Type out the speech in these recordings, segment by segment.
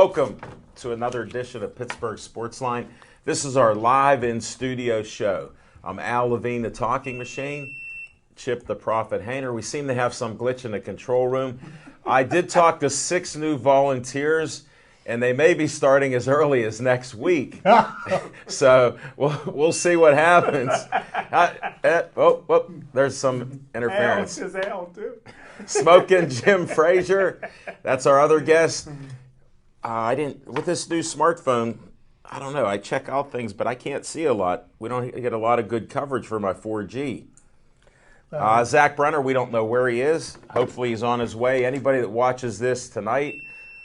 Welcome to another edition of Pittsburgh Sportsline. This is our live in-studio show. I'm Al Levine, the talking machine, Chip the Prophet Hainer. We seem to have some glitch in the control room. I did talk to 6 new volunteers, and they may be starting as early as next week. So we'll see what happens. There's some interference. Al is Al, too. Smoking Jim Frazier. That's our other guest. With this new smartphone, I don't know. I check out things, but I can't see a lot. We don't get a lot of good coverage for my 4G. Zach Brenner, we don't know where he is. Hopefully he's on his way. Anybody that watches this tonight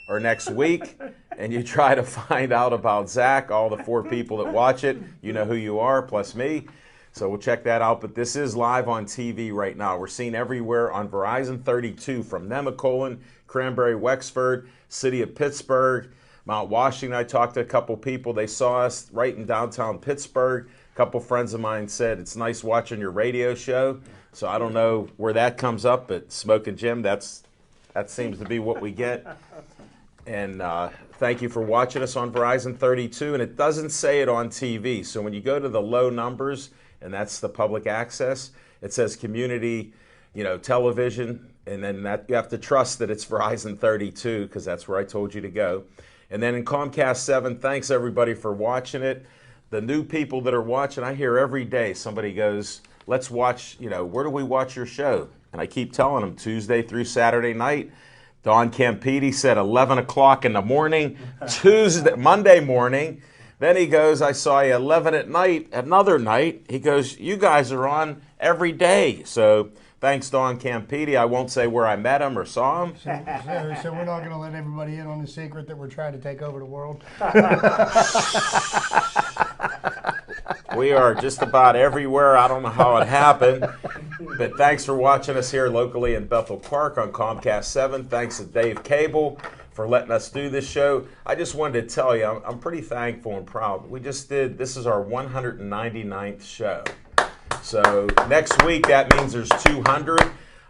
or next week and you try to find out about Zach, all the 4 people that watch it, you know who you are, plus me. So we'll check that out. But this is live on TV right now. We're seen everywhere on Verizon 32 from Nemacolin, Cranberry, Wexford, City of Pittsburgh, Mount Washington. I talked to a couple people. They saw us right in downtown Pittsburgh. A couple friends of mine said, it's nice watching your radio show. So I don't know where that comes up, but Smoking Jim, that seems to be what we get. And thank you for watching us on Verizon 32. And it doesn't say it on TV. So when you go to the low numbers, and that's the public access, it says community, television, and then that you have to trust that it's Verizon 32 because that's where I told you to go. And then in Comcast 7, thanks everybody for watching it. The new people that are watching, I hear every day somebody goes, let's watch, where do we watch your show? And I keep telling them Tuesday through Saturday night. Don Campiti said 11 o'clock in the morning, Monday morning. Then he goes, I saw you 11 at night, another night. He goes, you guys are on every day. So thanks, Don Campiti. I won't say where I met him or saw him. So we're not going to let everybody in on the secret that we're trying to take over the world? We are just about everywhere. I don't know how it happened. But thanks for watching us here locally in Bethel Park on Comcast 7. Thanks to Dave Cable for letting us do this show. I just wanted to tell you, I'm pretty thankful and proud. This is our 199th show. So next week, that means there's 200.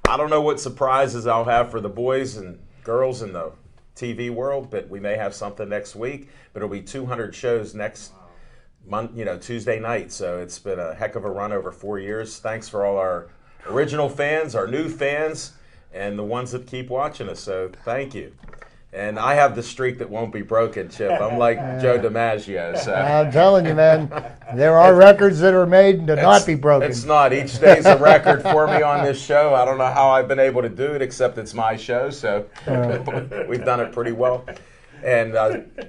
I don't know what surprises I'll have for the boys and girls in the TV world, but we may have something next week. But it'll be 200 shows next month, Tuesday night. So it's been a heck of a run over 4 years. Thanks for all our original fans, our new fans, and the ones that keep watching us. So thank you. And I have the streak that won't be broken, Chip. I'm like Joe DiMaggio. So. I'm telling you, man, there are records that are made to not be broken. It's not. Each day's a record for me on this show. I don't know how I've been able to do it, except it's my show. So we've done it pretty well. And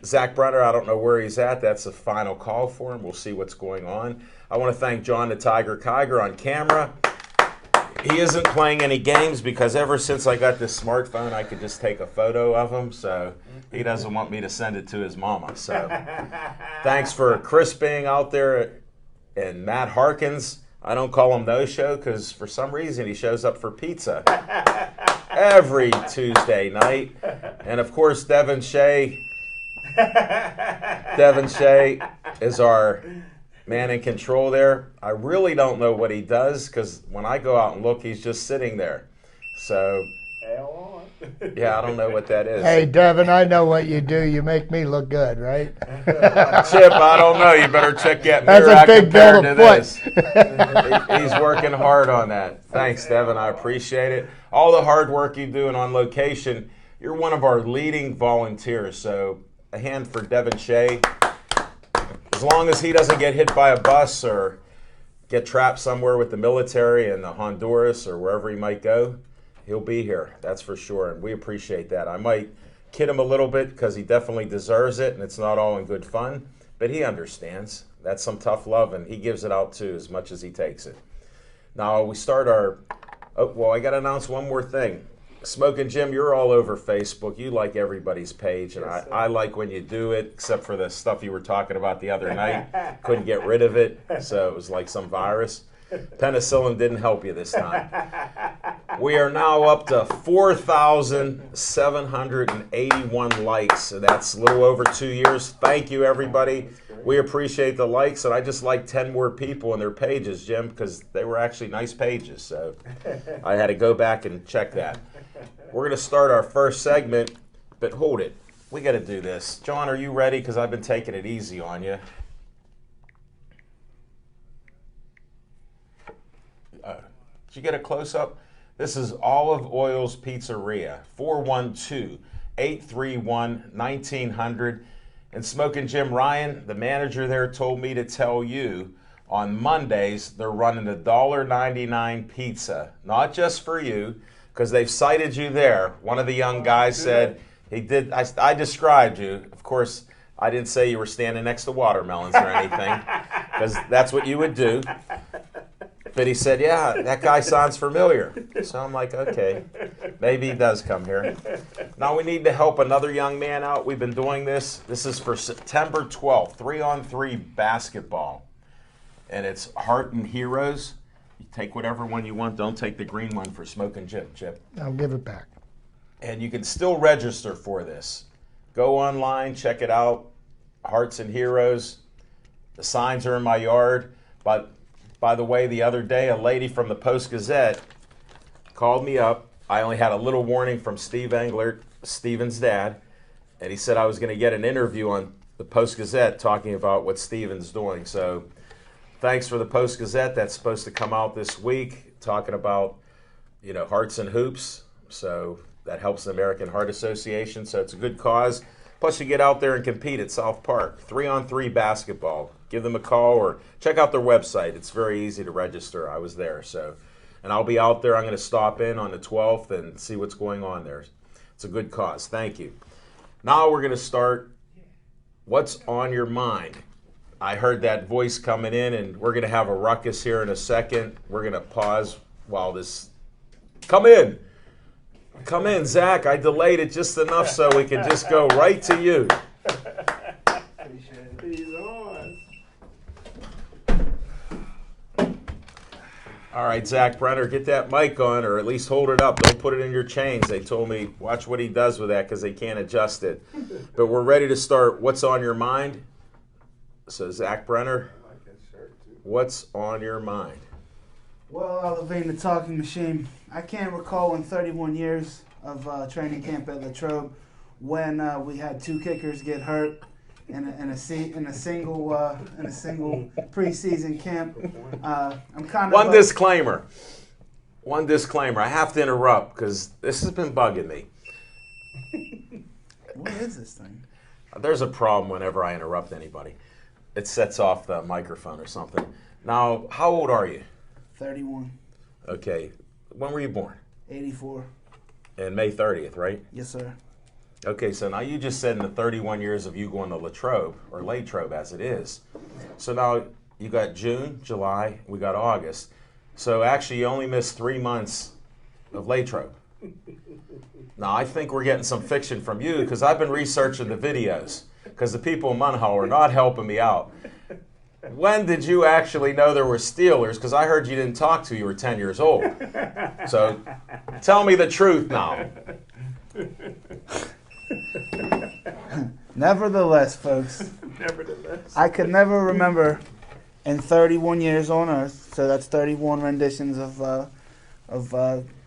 Zach Brenner, I don't know where he's at. That's the final call for him. We'll see what's going on. I want to thank John the Tiger Kiger on camera. He isn't playing any games because ever since I got this smartphone, I could just take a photo of him. So he doesn't want me to send it to his mama. So thanks for Chris being out there and Matt Harkins. I don't call him no-show because for some reason he shows up for pizza every Tuesday night. And, of course, Devin Shea. Devin Shea is our man in control there. I really don't know what he does because when I go out and look, he's just sitting there. So, yeah, I don't know what that is. Hey, Devin, I know what you do. You make me look good, right? Chip, I don't know. You better check that mirror. That's a big bill to of this. He's working hard on that. Thanks, Devin. I appreciate it. All the hard work you're doing on location. You're one of our leading volunteers. So a hand for Devin Shea. As long as he doesn't get hit by a bus or get trapped somewhere with the military in Honduras or wherever he might go, he'll be here. That's for sure. And we appreciate that. I might kid him a little bit because he definitely deserves it, and it's not all in good fun. But he understands. That's some tough love, and he gives it out too as much as he takes it. Now we start our... I got to announce one more thing. Smoking Jim, you're all over Facebook. You like everybody's page, and Yes, I like when you do it, except for the stuff you were talking about the other night. Couldn't get rid of it, so it was like some virus. Penicillin didn't help you this time. We are now up to 4,781 likes, so that's a little over 2 years. Thank you, everybody. We appreciate the likes, and I just like 10 more people on their pages, Jim, because they were actually nice pages, so I had to go back and check that. We're going to start our first segment, but hold it. We got to do this. John, are you ready? Because I've been taking it easy on you. Did you get a close-up? This is Olive Oil's Pizzeria, 412-831-1900. And Smokin' Jim Ryan, the manager there, told me to tell you on Mondays they're running a $1.99 pizza, not just for you, because they've cited you there. One of the young guys said he did. I described you. Of course, I didn't say you were standing next to watermelons or anything, because that's what you would do. But he said, yeah, that guy sounds familiar. So I'm like, okay, maybe he does come here. Now we need to help another young man out. We've been doing this. This is for September 12th, 3-on-3 basketball. And it's Heart and Heroes. You take whatever one you want. Don't take the green one for Smokin' Jim, Chip. I'll give it back. And you can still register for this. Go online, check it out. Hearts and Heroes. The signs are in my yard. But by the way, the other day, a lady from the Post-Gazette called me up. I only had a little warning from Steve Englert, Steven's dad, and he said I was going to get an interview on the Post-Gazette talking about what Steven's doing. So thanks for the Post-Gazette. That's supposed to come out this week, talking about, hearts and hoops. So that helps the American Heart Association. So it's a good cause. Plus, you get out there and compete at South Park. 3-on-3 basketball. Give them a call or check out their website. It's very easy to register. I was there. And I'll be out there. I'm going to stop in on the 12th and see what's going on there. It's a good cause. Thank you. Now we're going to start What's on Your Mind. I heard that voice coming in, and we're going to have a ruckus here in a second. We're going to pause while this... Come in. Come in, Zach. I delayed it just enough so we can just go right to you. He's on. All right, Zach Brenner, get that mic on, or at least hold it up. Don't put it in your chains. They told me watch what he does with that because they can't adjust it. But we're ready to start. What's on your mind? So, Zach Brenner, what's on your mind? Well, Levine, the talking machine. I can't recall in 31 years of training camp at Latrobe when we had two kickers get hurt in a single preseason camp. I'm kind of One disclaimer. I have to interrupt because this has been bugging me. What is this thing? There's a problem whenever I interrupt anybody. It sets off the microphone or something. Now, how old are you? 31. Okay. When were you born? 84. And May 30th, right? Yes, sir. Okay, so now you just said in the 31 years of you going to Latrobe, or Latrobe as it is. So now you got June, July, we got August. So actually you only missed 3 months of Latrobe. Now I think we're getting some fiction from you because I've been researching the videos because the people in Munhall are not helping me out. When did you actually know there were Steelers? Because I heard you didn't talk till you were 10 years old. So tell me the truth now. Nevertheless, folks, I could never remember in 31 years on Earth, so that's 31 renditions of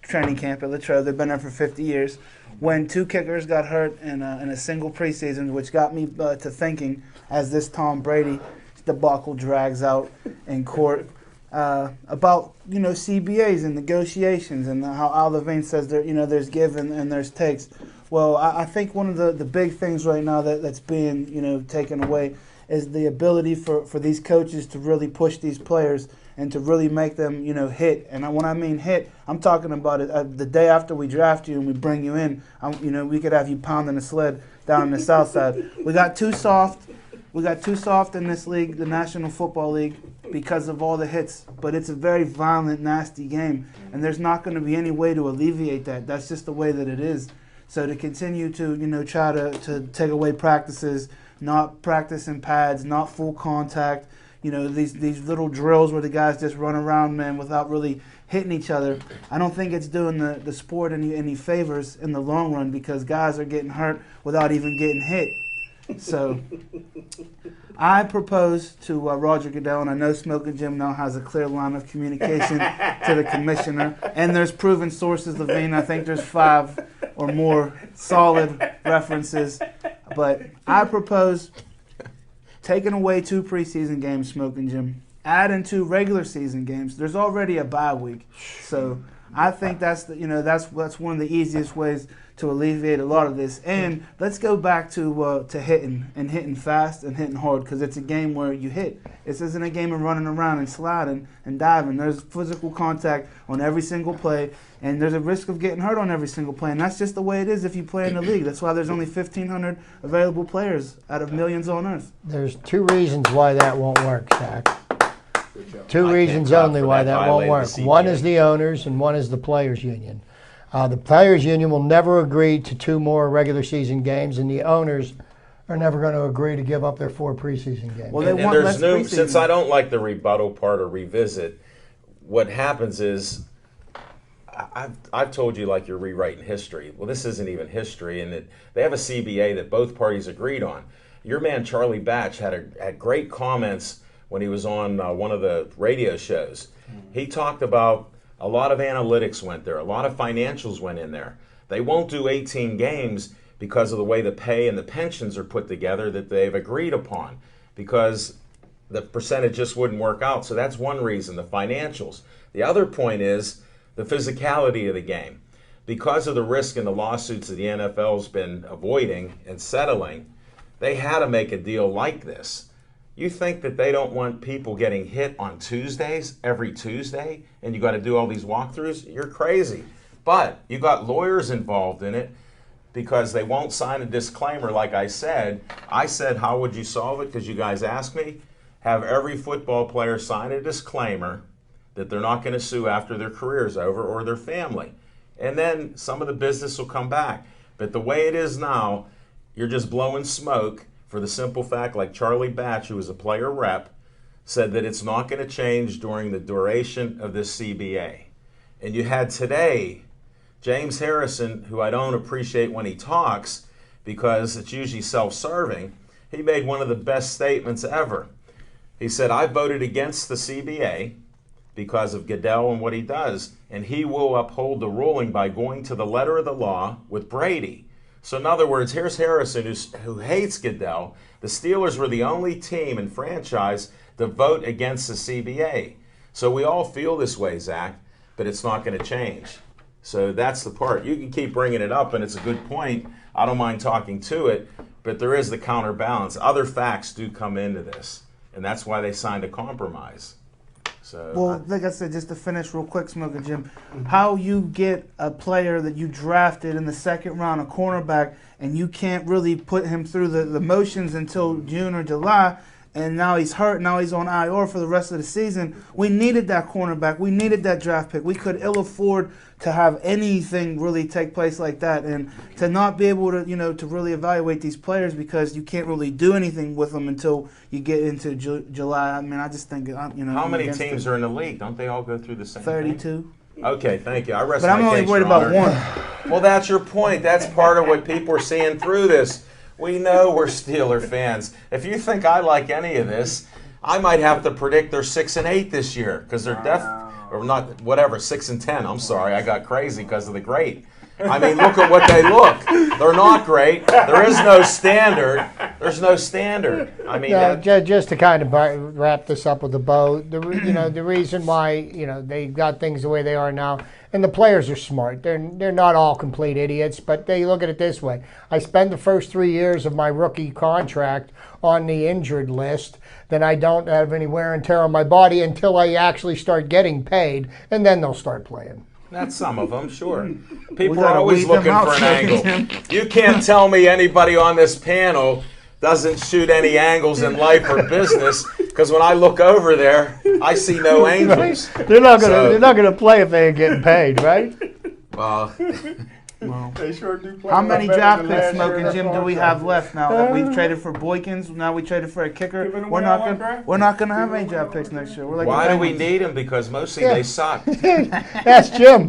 training camp at Latrobe. They've been there for 50 years. When two kickers got hurt in a single preseason, which got me to thinking, as this Tom Brady debacle drags out in court, about CBAs and negotiations and how Al Levine says there's give and there's takes. Well, I think one of the big things right now that's being taken away is the ability for these coaches to really push these players and to really make them hit. And when I mean hit, I'm talking about it the day after we draft you and we bring you in. We could have you pounding a sled down in the South Side. We got too soft. We got too soft in this league, the National Football League, because of all the hits. But it's a very violent, nasty game, and there's not going to be any way to alleviate that. That's just the way that it is. So to continue to try to take away practices, not practice in pads, not full contact, these little drills where the guys just run around, man, without really hitting each other. I don't think it's doing the sport any favors in the long run because guys are getting hurt without even getting hit. So I propose to Roger Goodell, and I know Smokin' Jim now has a clear line of communication to the commissioner, and there's proven sources, Levine. I think there's 5 or more solid references But I propose taking away 2 preseason games, Smoking Jim, adding 2 regular season games. There's already a bye week, so I think that's one of the easiest ways to alleviate a lot of this. And let's go back to hitting fast and hitting hard, because it's a game where you hit. This isn't a game of running around and sliding and diving. There's physical contact on every single play, and there's a risk of getting hurt on every single play. And that's just the way it is if you play in the league. That's why there's only 1,500 available players out of millions on earth. There's 2 reasons why that won't work, Zach. 2 reasons only why that won't work. One is the owners, and one is the players' union. The players' union will never agree to 2 more regular season games, and the owners are never going to agree to give up their 4 preseason games. Well, they want less preseason. Since I don't like the rebuttal part or revisit, what happens is, I've told you like you're rewriting history. Well, this isn't even history, and they have a CBA that both parties agreed on. Your man Charlie Batch had great comments when he was on one of the radio shows. He talked about a lot of analytics went there. A lot of financials went in there. They won't do 18 games because of the way the pay and the pensions are put together that they've agreed upon, because the percentage just wouldn't work out. So that's one reason, the financials. The other point is the physicality of the game. Because of the risk and the lawsuits that the NFL's been avoiding and settling, they had to make a deal like this. You think that they don't want people getting hit on Tuesdays, every Tuesday, and you got to do all these walkthroughs? You're crazy. But you got lawyers involved in it because they won't sign a disclaimer like I said. I said, how would you solve it? Because you guys asked me. Have every football player sign a disclaimer that they're not going to sue after their career's over or their family. And then some of the business will come back. But the way it is now, you're just blowing smoke. For the simple fact, like Charlie Batch, who was a player rep, said that it's not going to change during the duration of this CBA. And you had today James Harrison, who I don't appreciate when he talks because it's usually self-serving. He made one of the best statements ever. He said, I voted against the CBA because of Goodell and what he does, and he will uphold the ruling by going to the letter of the law with Brady. So in other words, here's Harrison who hates Goodell. The Steelers were the only team and franchise to vote against the CBA. So we all feel this way, Zach, but it's not going to change. So that's the part. You can keep bringing it up, and it's a good point. I don't mind talking to it, but there is the counterbalance. Other facts do come into this, and that's why they signed a compromise. So, well, like I said, just to finish real quick, Smoking Jim, how you get a player that you drafted in the 2nd round, a cornerback, and you can't really put him through the motions until June or July, and now he's hurt, now he's on IR for the rest of the season. We needed that cornerback. We needed that draft pick. We could ill afford to have anything really take place like that, and to not be able to, to really evaluate these players because you can't really do anything with them until you get into July. I mean, I just think, How many teams are in the league? Don't they all go through the same 32. Thing? Okay, thank you. I rest but my I'm only case, worried Your about Honor. one. Well, that's your point. That's part of what people are seeing through this. We know we're Steeler fans. If you think I like any of this, I might have to predict they're 6-8 this year because they're or not, whatever, 6-10. I'm sorry, I got crazy because of the great. I mean, look at what they look. They're not great. There is no standard. There's no standard. I mean, just to kind of wrap this up with a bow, the reason why they got things the way they are now, and the players are smart. They're not all complete idiots, but they look at it this way: I spend the first 3 years of my rookie contract on the injured list, then I don't have any wear and tear on my body until I actually start getting paid, and then they'll start playing. That's some of them, sure. People are always looking for an angle. You can't tell me anybody on this panel doesn't shoot any angles in life or business, because when I look over there, I see no angels. They're not gonna play if they ain't getting paid, right? Well, they sure do play. How many draft picks, Smoking Jim, do we have left now? That we've traded for Boykins. Now we traded for a kicker. We're not gonna have any draft picks next year. We're like why do we need them? Because mostly they suck. That's Jim.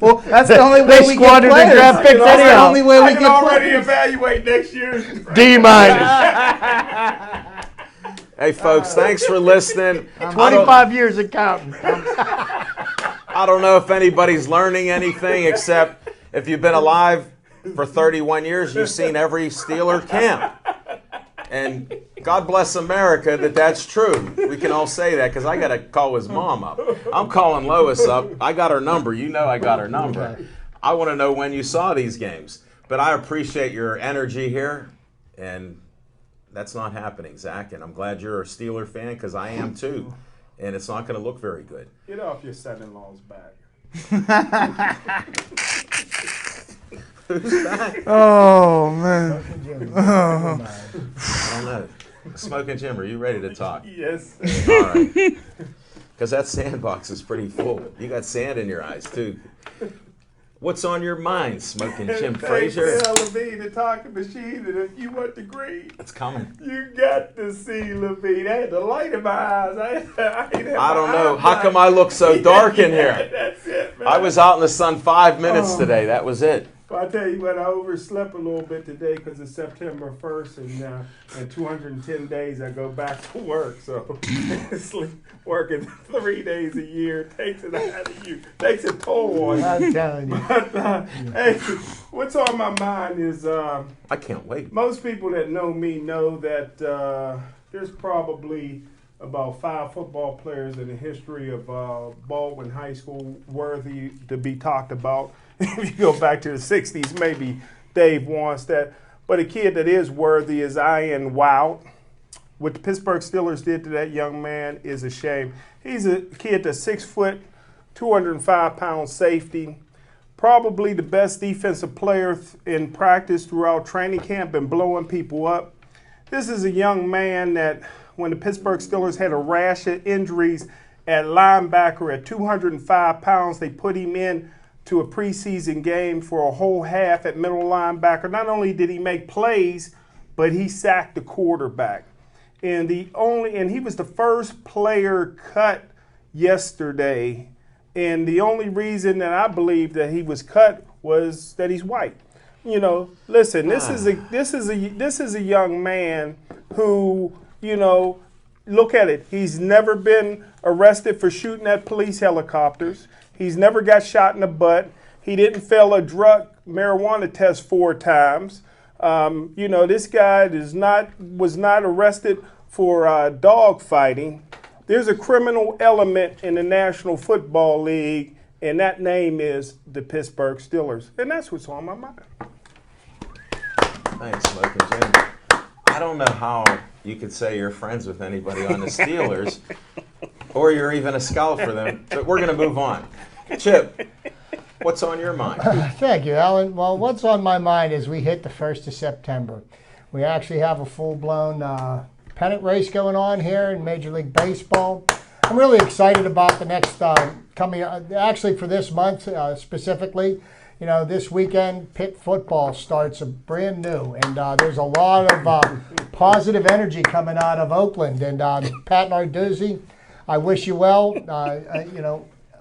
Well, that's the only way we get players. The draft picks That's the only way we can get already players. evaluate next year. D-. Hey, folks, thanks for listening. 25 years of counting. I don't know if anybody's learning anything except if you've been alive for 31 years, you've seen every Steeler camp. And God bless America that that's true. We can all say that because I got to call his mom up. I'm calling Lois up. I got her number. You know I got her number. I want to know when you saw these games. But I appreciate your energy here, and that's not happening, Zach. And I'm glad you're a Steeler fan because I am too. And it's not going to look very good. Get off your son-in-law's back. Who's back? Oh, man. I don't know. Smoking Jim, are you ready to talk? Yes. All right. Because that sandbox is pretty full. You got sand in your eyes, too. What's on your mind, Smoking Jim Frazier? Tell Levine the talking machine, and if you want the green, It's coming. you got to see Levine. I had the light in my eyes. I don't know. How come I look so dark in here? That's it, man. I was out in the sun 5 minutes today. That was it. Well, I tell you what, I overslept a little bit today because it's September 1st, and in 210 days I go back to work. So working 3 days a year takes it out of you, takes a toll on you. I'm telling you. But, hey, what's on my mind is I can't wait. most people that know me know that there's probably about 5 football players in the history of Baldwin High School worthy to be talked about. If you go back to the 60s, maybe Dave wants that. But a kid that is worthy is Ian Wout. What the Pittsburgh Steelers did to that young man is a shame. He's a kid that's 6 foot, 205-pound safety, probably the best defensive player in practice throughout training camp and blowing people up. This is a young man that when the Pittsburgh Steelers had a rash of injuries at linebacker at 205 pounds, they put him in to a preseason game for a whole half at middle linebacker. Not only did he make plays, but he sacked the quarterback. And he was the first player cut yesterday. And the only reason that I believe that he was cut was that he's white. You know, listen, this is a young man who, you know, look at it. He's never been arrested for shooting at police helicopters. He's never got shot in the butt. He didn't fail a drug marijuana test 4 times. You know, this guy was not arrested for dog fighting. There's a criminal element in the National Football League, and that name is the Pittsburgh Steelers. And that's what's on my mind. Thanks, Smoking Jim. I don't know how you could say you're friends with anybody on the Steelers, or you're even a scout for them, but we're going to move on. Chip, what's on your mind? Thank you, Alan. Well, what's on my mind is we hit the 1st of September. We actually have a full-blown pennant race going on here in Major League Baseball. I'm really excited about the next actually for this month specifically. You know, this weekend, Pitt football starts brand new, and there's a lot of positive energy coming out of Oakland. And Pat Narduzzi, I wish you well.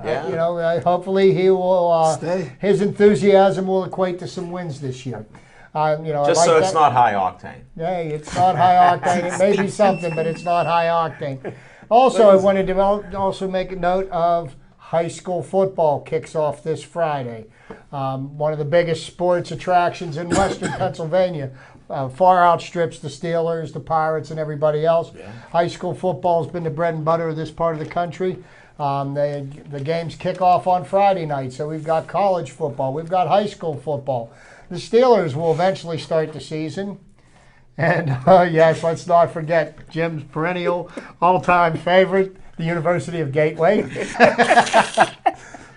Hopefully he will. His enthusiasm will equate to some wins this year. Just so it's not high octane. Hey, it's not high octane. It may be something, but it's not high octane. Also, I wanted to also make a note of high school football kicks off this Friday. One of the biggest sports attractions in Western Pennsylvania. Far outstrips the Steelers, the Pirates, and everybody else. Yeah. High school football has been the bread and butter of this part of the country. The games kick off on Friday night, so we've got college football. We've got high school football. The Steelers will eventually start the season. And, yes, let's not forget Jim's perennial all-time favorite, the University of Gateway.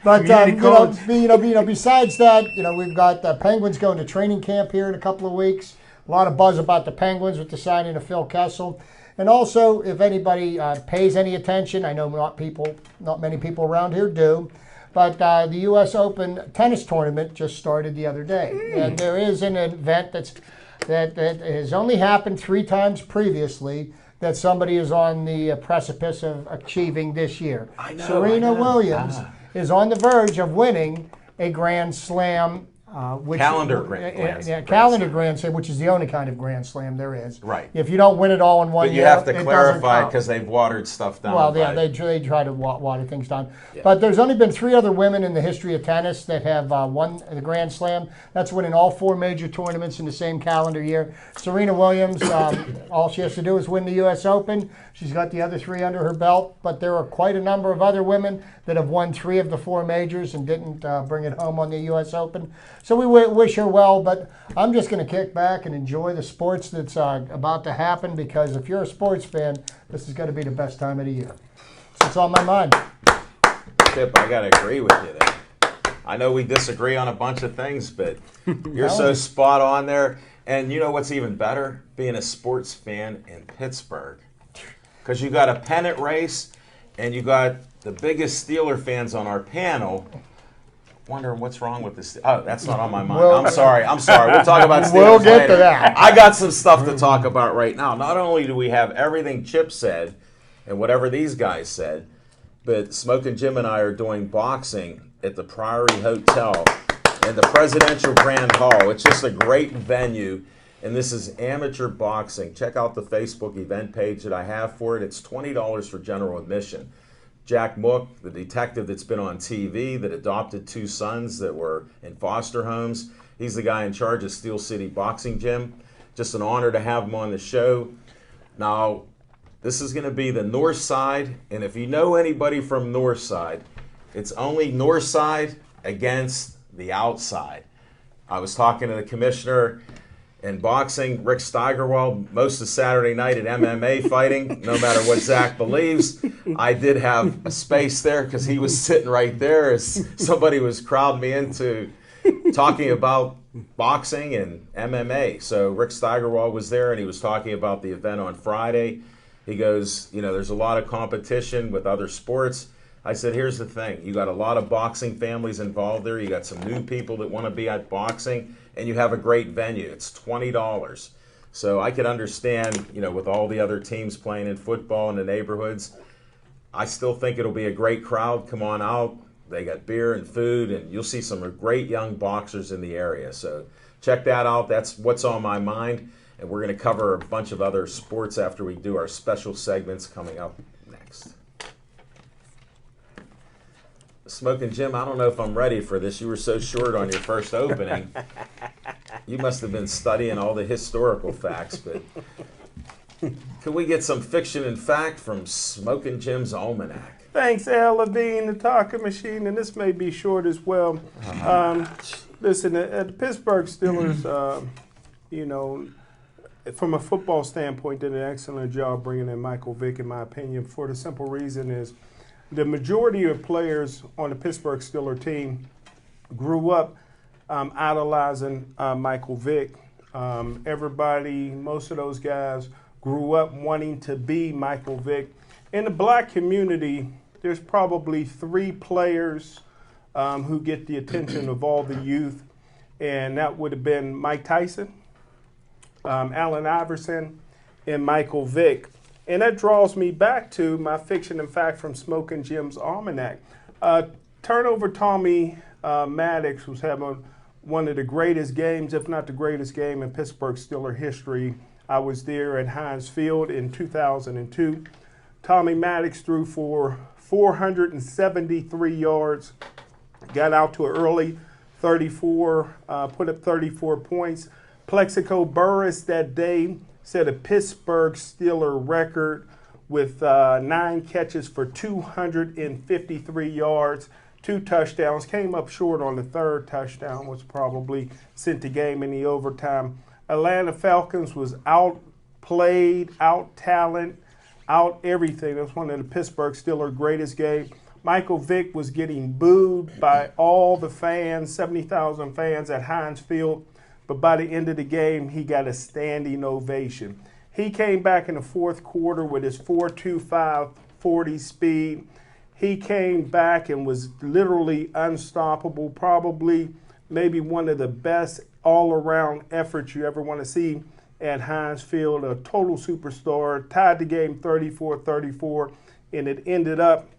But, besides that, we've got the Penguins going to training camp here in a couple of weeks. A lot of buzz about the Penguins with the signing of Phil Kessel. And also, if anybody pays any attention, I know not many people around here do, but the U.S. Open tennis tournament just started the other day. And there is an event that has only happened 3 times previously that somebody is on the precipice of achieving this year. Serena Williams is on the verge of winning a Grand Slam Calendar Grand Slam. Calendar Grand Slam, which is the only kind of Grand Slam there is. Right. If you don't win it all in one But year, you have to it clarify because they've watered stuff down. Well, yeah, they try to water things down. Yeah. But there's only been 3 other women in the history of tennis that have won the Grand Slam. That's winning all 4 major tournaments in the same calendar year. Serena Williams, all she has to do is win the U.S. Open. She's got the other 3 under her belt. But there are quite a number of other women that have won 3 of the 4 majors and didn't bring it home on the U.S. Open. So we wish her well, but I'm just going to kick back and enjoy the sports that's about to happen, because if you're a sports fan, this is going to be the best time of the year. So it's on my mind. Chip, I got to agree with you there. I know we disagree on a bunch of things, but you're so spot on there. And you know what's even better? Being a sports fan in Pittsburgh. Because you got a pennant race, and you got the biggest Steeler fans on our panel. Wondering what's wrong with this. Oh, that's not on my mind. I'm sorry. We'll talk about Steelers We'll get later. to that. I got some stuff to talk about right now. Not only do we have everything Chip said and whatever these guys said, but Smokin' Jim and I are doing boxing at the Priory Hotel in the Presidential Grand Hall. It's just a great venue, and this is amateur boxing. Check out the Facebook event page that I have for it. It's $20 for general admission. Jack Mook, the detective that's been on TV that adopted 2 sons that were in foster homes. He's the guy in charge of Steel City Boxing Gym. Just an honor to have him on the show. Now, this is going to be the north side, and if you know anybody from north side, it's only north side against the outside. I was talking to the commissioner in boxing, Rick Steigerwald, most of Saturday night at MMA fighting, no matter what Zach believes. I did have a space there because he was sitting right there as somebody was crowding me into talking about boxing and MMA. So Rick Steigerwald was there, and he was talking about the event on Friday. He goes, there's a lot of competition with other sports. I said, here's the thing. You got a lot of boxing families involved there. You got some new people that want to be at boxing, and you have a great venue. It's $20. So I could understand, with all the other teams playing in football in the neighborhoods, I still think it'll be a great crowd. Come on out. They got beer and food, and you'll see some great young boxers in the area. So check that out. That's what's on my mind. And we're going to cover a bunch of other sports after we do our special segments coming up next. Smokin' Jim, I don't know if I'm ready for this. You were so short on your first opening. You must have been studying all the historical facts, but can we get some fiction and fact from Smokin' Jim's Almanac? Thanks, Al Levine, the talking machine, and this may be short as well. Listen, the Pittsburgh Steelers, from a football standpoint, did an excellent job bringing in Michael Vick, in my opinion, for the simple reason is the majority of players on the Pittsburgh Steelers team grew up idolizing Michael Vick. Most of those guys grew up wanting to be Michael Vick. In the black community, there's probably 3 players who get the attention of all the youth, and that would have been Mike Tyson, Allen Iverson, and Michael Vick. And that draws me back to my fiction and fact from Smokin' Jim's Almanac. Turnover Tommy Maddox was having one of the greatest games, if not the greatest game in Pittsburgh Steelers history. I was there at Heinz Field in 2002. Tommy Maddox threw for 473 yards, got out to an early 34, put up 34 points. Plexico Burress that day set a Pittsburgh Steelers record with 9 catches for 253 yards, 2 touchdowns. Came up short on the 3rd touchdown, which probably sent the game in the overtime. Atlanta Falcons was outplayed, out-talent, out everything. It was one of the Pittsburgh Steelers' greatest games. Michael Vick was getting booed by all the fans, 70,000 fans at Heinz Field. But by the end of the game, he got a standing ovation. He came back in the 4th quarter with his 4.25 40 speed. He came back and was literally unstoppable, probably maybe one of the best all-around efforts you ever want to see at Heinz Field. A total superstar, tied the game 34-34, and it ended up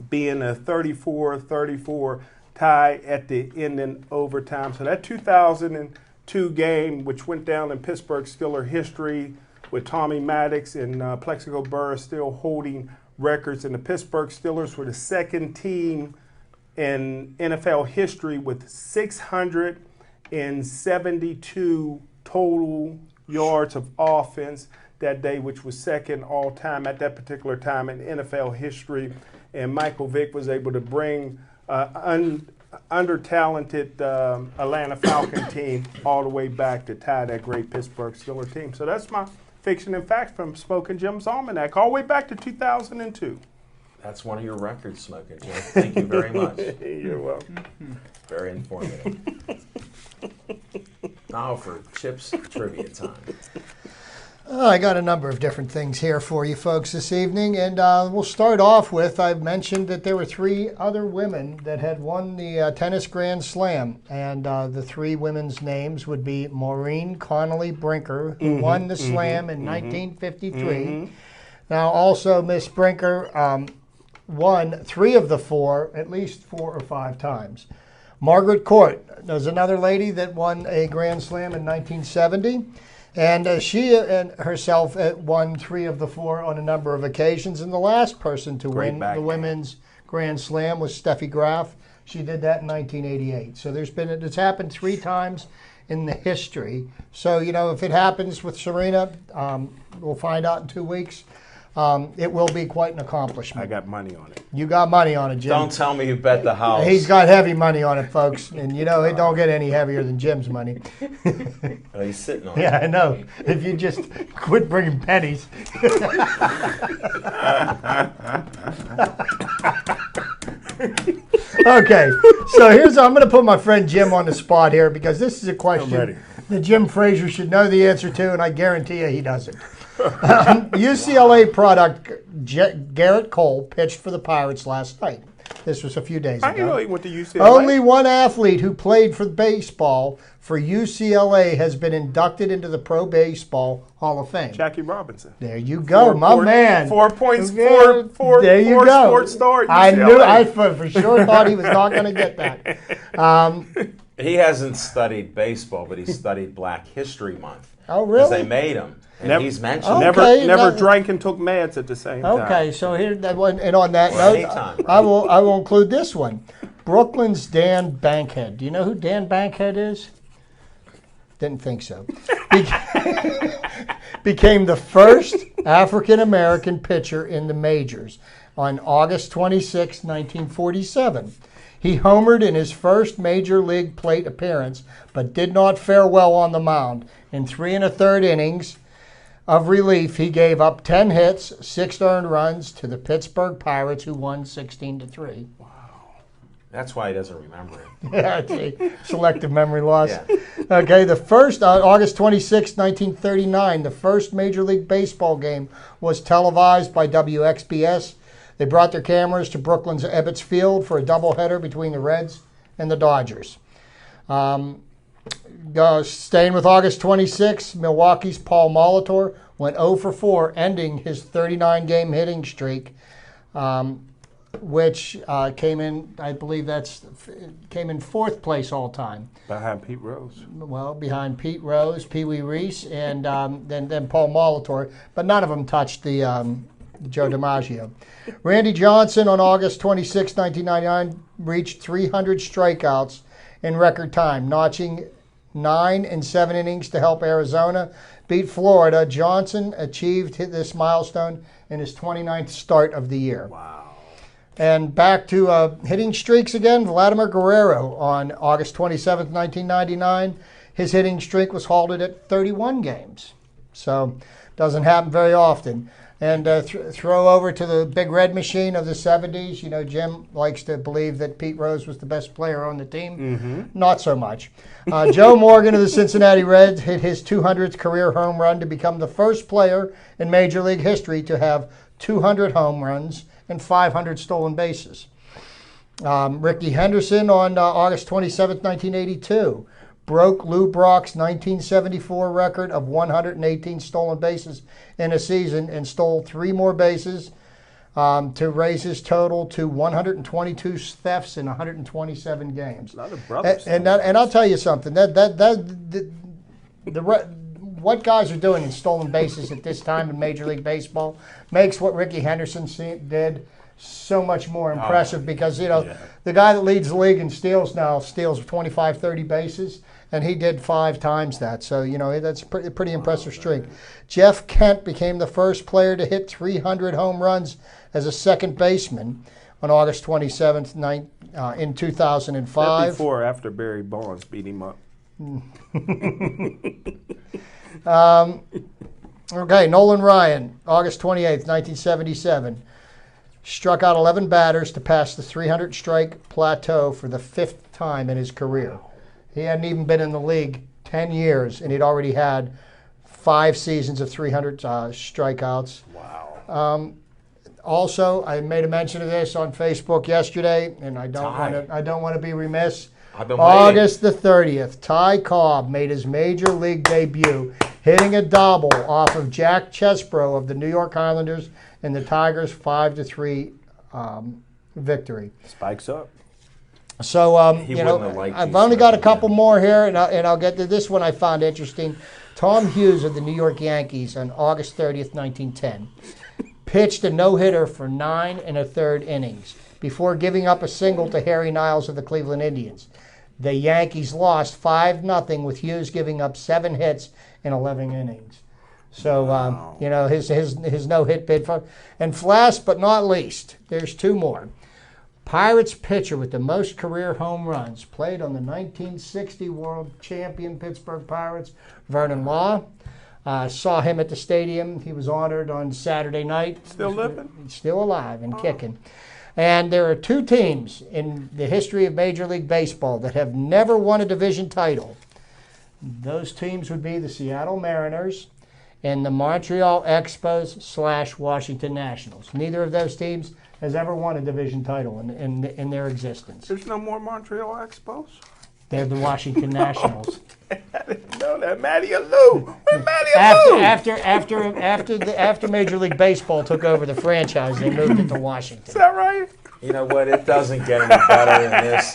being a 34-34 tie at the end in overtime. So that 2002 game, which went down in Pittsburgh Steelers history with Tommy Maddox and Plexico Burress still holding records, and the Pittsburgh Steelers were the second team in NFL history with 672 total yards of offense that day, which was second all time at that particular time in NFL history. And Michael Vick was able to bring under-talented Atlanta Falcon team all the way back to tie that great Pittsburgh Steelers team. So that's my fiction and facts from Smoking Jim's Almanac, all the way back to 2002. That's one of your records, Smoking Jim. Thank you very much. You're welcome. Very informative. Now for Chip's trivia time. I got a number of different things here for you folks this evening, and we'll start off with, I mentioned that there were 3 other women that had won the tennis Grand Slam, and the 3 women's names would be Maureen, Connelly, Brinker, who won the Slam in 1953. Now also Miss Brinker won 3 of the 4, at least 4 or 5 times. Margaret Court, there's another lady that won a Grand Slam in 1970. And she and herself won 3 of the 4 on a number of occasions. And the last person to win the women's Grand Slam was Steffi Graf. She did that in 1988. So it's happened 3 times in the history. So, if it happens with Serena, we'll find out in 2 weeks. It will be quite an accomplishment. I got money on it. You got money on it, Jim. Don't tell me you bet the house. He's got heavy money on it, folks. And it don't get any heavier than Jim's money. Oh, he's sitting on it. Yeah, I know. If you just quit bringing pennies. Okay, so I'm going to put my friend Jim on the spot here because this is a question that Jim Frazier should know the answer to, and I guarantee you he doesn't. UCLA product Garrett Cole pitched for the Pirates last night. This was a few days ago. I didn't know he went to UCLA. Only one athlete who played for baseball for UCLA has been inducted into the Pro Baseball Hall of Fame. Jackie Robinson. There you go, man. 4 points, there you go. Sports star at I UCLA. I for sure thought he was not going to get that. He hasn't studied baseball, but he studied Black History Month. Oh, really? Because they made him. And he's mentioned Okay, never drank and took meds at the same time. Okay, so here that one, and on that Well, note, anytime, right? I will include this one. Brooklyn's Dan Bankhead. Do you know who Dan Bankhead is? Didn't think so. Became the first African American pitcher in the majors on August 26, 1947. He homered in his first major league plate appearance, but did not fare well on the mound. In 3 1/3 innings of relief, he gave up 10 hits, 6 earned runs to the Pittsburgh Pirates, who won 16-3. Wow. That's why he doesn't remember it. Yeah, see, selective memory loss. Yeah. Okay, the first, August 26, 1939, the first Major League Baseball game was televised by WXBS. They brought their cameras to Brooklyn's Ebbets Field for a doubleheader between the Reds and the Dodgers. Staying with August 26, Milwaukee's Paul Molitor went 0 for 4, ending his 39-game hitting streak, which came in, I believe came in 4th place all time. Behind Pete Rose. Well, behind Pete Rose, Pee Wee Reese, and then Paul Molitor, but none of them touched the Joe DiMaggio. Randy Johnson on August 26, 1999, reached 300 strikeouts in record time, notching 9 and 7 innings to help Arizona beat Florida. Johnson achieved this milestone in his 29th start of the year. Wow. And back to hitting streaks again, Vladimir Guerrero on August 27, 1999. His hitting streak was halted at 31 games. So doesn't happen very often. And throw over to the big red machine of the 70s. Jim likes to believe that Pete Rose was the best player on the team. Mm-hmm. Not so much. Joe Morgan of the Cincinnati Reds hit his 200th career home run to become the first player in Major League history to have 200 home runs and 500 stolen bases. Ricky Henderson on August 27, 1982. Broke Lou Brock's 1974 record of 118 stolen bases in a season and stole 3 more bases to raise his total to 122 thefts in 127 games. A lot of brothers. And I'll tell you something. What guys are doing in stolen bases at this time in Major League Baseball makes what Ricky Henderson did so much more impressive because, the guy that leads the league in steals now steals 25, 30 bases, and he did 5 times that. So, that's a pretty impressive streak. Jeff Kent became the first player to hit 300 home runs as a second baseman on August 27th in 2005. That before or after Barry Bonds beat him up? Okay, Nolan Ryan, August 28th, 1977. Struck out 11 batters to pass the 300 strike plateau for the 5th time in his career. He hadn't even been in the league 10 years, and he'd already had 5 seasons of 300 strikeouts. Wow. Also, I made a mention of this on Facebook yesterday, and I don't want to be remiss. August the 30th, Ty Cobb made his major league debut, hitting a double off of Jack Chesbro of the New York Islanders in the Tigers' 5-3 victory. Spikes up. So, I've only got a couple more here, and I'll get to this one I found interesting. Tom Hughes of the New York Yankees on August 30th, 1910, pitched a no-hitter for 9 1/3 innings before giving up a single to Harry Niles of the Cleveland Indians. The Yankees lost 5-0 with Hughes giving up 7 hits in 11 innings. So, his no-hit bid. And last but not least, there's 2 more. Pirates pitcher with the most career home runs, played on the 1960 World Champion Pittsburgh Pirates, Vernon Law. Saw him at the stadium. He was honored on Saturday night. Still living? Still alive and kicking. And there are 2 teams in the history of Major League Baseball that have never won a division title. Those teams would be the Seattle Mariners and the Montreal Expos / Washington Nationals. Neither of those teams has ever won a division title in their existence. There's no more Montreal Expos? They're the Washington Nationals. I didn't know that. Matty Alou. Where's Matty Alou? After Major League Baseball took over the franchise, they moved it to Washington. Is that right? You know what? It doesn't get any better than this.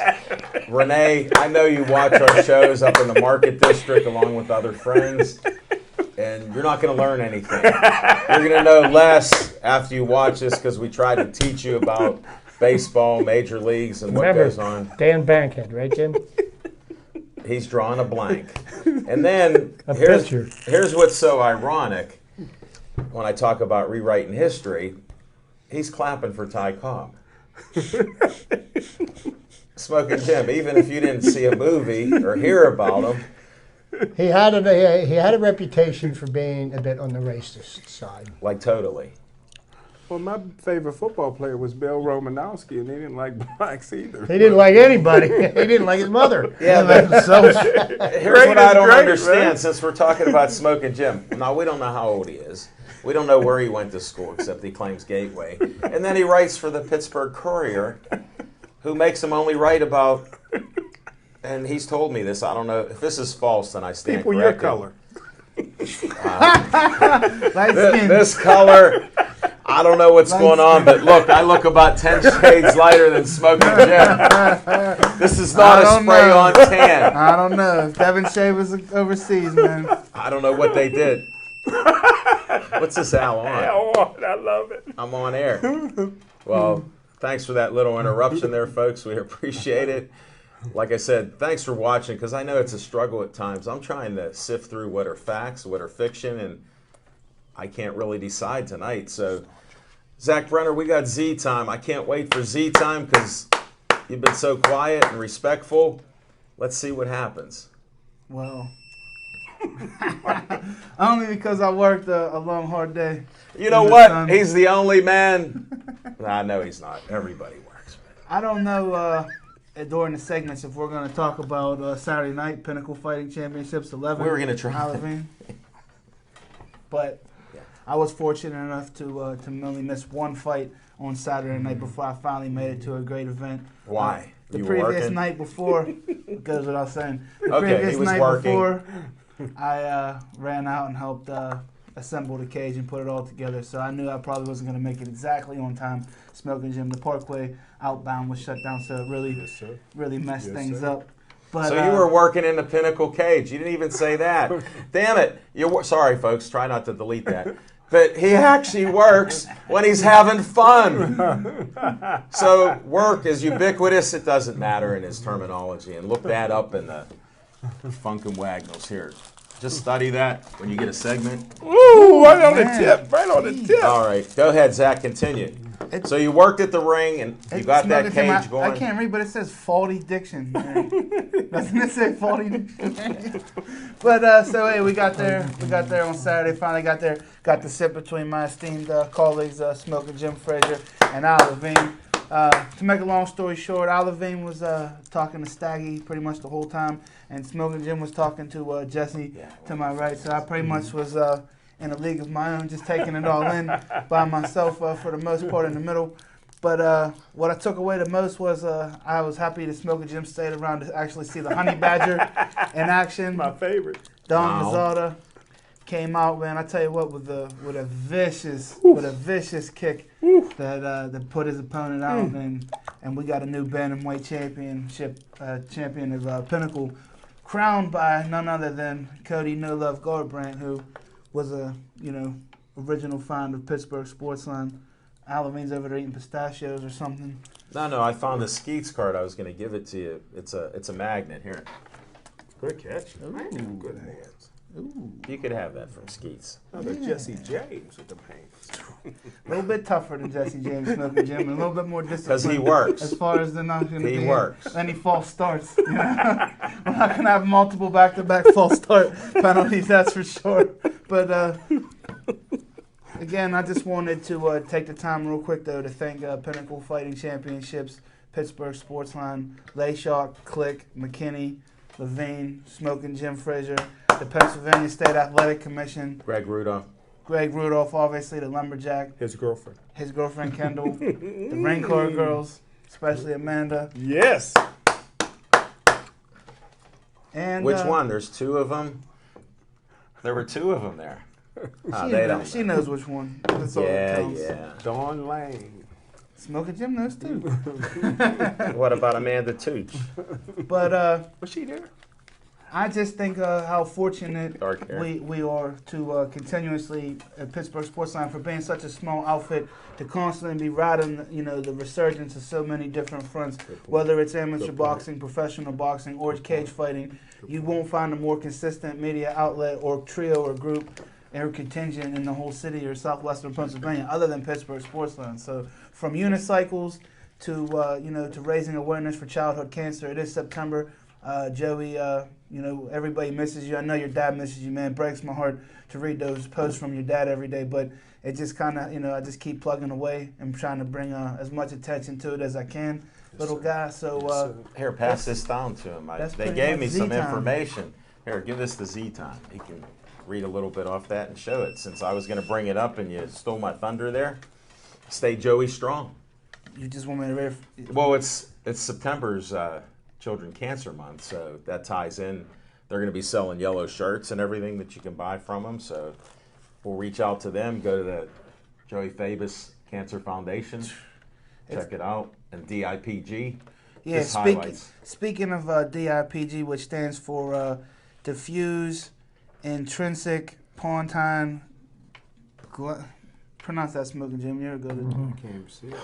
Renee, I know you watch our shows up in the Market District along with other friends, and you're not going to learn anything. You're going to know less after you watch this because we try to teach you about baseball, major leagues, and what goes on. Dan Bankhead, right, Jim? He's drawing a blank. And then here's what's so ironic when I talk about rewriting history. He's clapping for Ty Cobb. Smoking Jim, even if you didn't see a movie or hear about him. He had a reputation for being a bit on the racist side. Like totally. Well, my favorite football player was Bill Romanowski, and he didn't like blacks either. He didn't like anybody. He didn't like his mother. Yeah, but here's what I don't understand, right? Since we're talking about Smoking Jim. Now, we don't know how old he is. We don't know where he went to school, except he claims Gateway. And then he writes for the Pittsburgh Courier, who makes him only write about, and he's told me this, I don't know, if this is false, then I stand people corrected. Your color. This color, I don't know what's going on, but look, I look about 10 shades lighter than Smoking Jim. This is not a spray-on tan. I don't know. Devin Shea was overseas, man. I don't know what they did. What's this Al on? Al on, I love it. I'm on air. Well, thanks for that little interruption there, folks. We appreciate it. Like I said, thanks for watching, because I know it's a struggle at times. I'm trying to sift through what are facts, what are fiction, and I can't really decide tonight. So, Zach Brenner, we got Z time. I can't wait for Z time because you've been so quiet and respectful. Let's see what happens. Well, only because I worked a long, hard day. You know what? He's the only man. Nah, no, he's not. Everybody works. I don't know during the segments if we're going to talk about Saturday night Pinnacle Fighting Championships 11. We were going to try. Halloween. But I was fortunate enough to only miss one fight on Saturday night before I finally made it to a great event. Why? The you previous working? Night before, goes without saying. The okay, previous he was night working. Before, I ran out and helped assembled a cage and put it all together. So I knew I probably wasn't going to make it exactly on time. Smoking Jim, the Parkway outbound was shut down, so it really messed things up. But, so you were working in the Pinnacle cage. You didn't even say that. Damn it. Sorry, folks. Try not to delete that. But he actually works when he's having fun. So work is ubiquitous. It doesn't matter in his terminology. And look that up in the Funk and Wagnalls here. Just study that when you get a segment. Ooh, right on the tip. Right on the tip. All right. Go ahead, Zach. Continue. So you worked at the ring and you got that cage going. I can't read, but it says faulty diction. Doesn't it say faulty diction? But so hey, we got there. We got there on Saturday. Finally got there. Got to sit between my esteemed colleagues, Smoking Jim Frazier and Al Levine. To make a long story short, Al Levine was talking to Staggy pretty much the whole time, and Smoking Jim was talking to Jesse to my right. So I pretty much was in a league of my own, just taking it all in by myself for the most part in the middle. But what I took away the most was I was happy that Smoking Jim stayed around to actually see the Honey Badger in action. My favorite. Don Mazzarda came out, man. I tell you what, with a vicious kick that put his opponent out, and we got a new bantamweight champion of Pinnacle, crowned by none other than Cody No Love Garbrandt, who was a original find of Pittsburgh Sportsline. Al Levine's over there eating pistachios or something. No, I found the Skeets card. I was going to give it to you. It's a magnet here. Good catch. Ooh. Good hands. Ooh. You could have that from Skeets. Jesse James with the hands. A little bit tougher than Jesse James, Smoking Jim, and a little bit more disciplined. Because he works. As far as the not going to be. He works. Any false starts. We're not going to have multiple back-to-back false start penalties, that's for sure. But again, I just wanted to take the time real quick, though, to thank Pinnacle Fighting Championships, Pittsburgh Sportsline, Layshaw, Click, McKinney, Levine, Smoking Jim Frazier, the Pennsylvania State Athletic Commission, Greg Rudolph, obviously, the Lumberjack. His girlfriend Kendall. The Rain Car Girls, especially Amanda. Yes. And which one? There's two of them. There were two of them there. She knows which one. That's all that counts. Yeah. Dawn Lane. Smoking Jim knows too. What about Amanda Tooch? But was she there? I just think how fortunate we are to continuously at Pittsburgh Sportsline for being such a small outfit to constantly be riding, the resurgence of so many different fronts. Whether it's amateur boxing, professional boxing, or cage fighting, you won't find a more consistent media outlet or trio or group or contingent in the whole city or southwestern Pennsylvania other than Pittsburgh Sportsline. So from unicycles to to raising awareness for childhood cancer, it is September. Joey, everybody misses you. I know your dad misses you, man. It breaks my heart to read those posts from your dad every day, but it just kind of, I just keep plugging away and trying to bring as much attention to it as I can, little guy. So here, pass this down to him. They gave me some information. Here, give this to Z-Time. He can read a little bit off that and show it. Since I was going to bring it up and you stole my thunder there, stay Joey strong. You just want me to read? Well, it's September's Children Cancer Month, so that ties in. They're going to be selling yellow shirts and everything that you can buy from them, so we'll reach out to them. Go to the Joey Fabus Cancer Foundation, check it out, and DIPG. Yeah, speaking of DIPG, which stands for Diffuse Intrinsic Pontine. Pronounce that, Smoking Jim. You're good. I can't see it.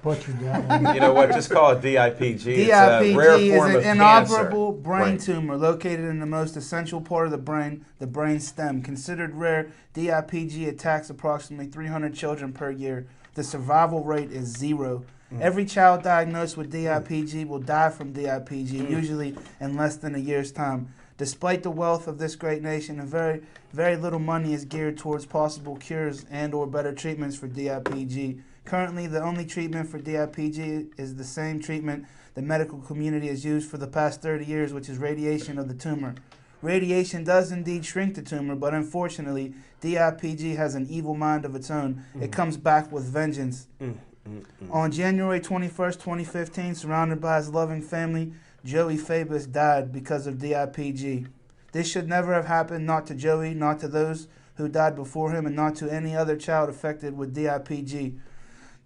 Butchered that. You know what? Just call it DIPG. DIPG it's a rare form is an of inoperable cancer. brain tumor located in the most essential part of the brain stem. Considered rare, DIPG attacks approximately 300 children per year. The survival rate is 0. Every child diagnosed with DIPG will die from DIPG, usually in less than a year's time. Despite the wealth of this great nation, very, very little money is geared towards possible cures and or better treatments for DIPG. Currently, the only treatment for DIPG is the same treatment the medical community has used for the past 30 years, which is radiation of the tumor. Radiation does indeed shrink the tumor, but unfortunately, DIPG has an evil mind of its own. It comes back with vengeance. On January 21st, 2015, surrounded by his loving family, Joey Fabus died because of DIPG. This should never have happened, not to Joey, not to those who died before him and not to any other child affected with DIPG.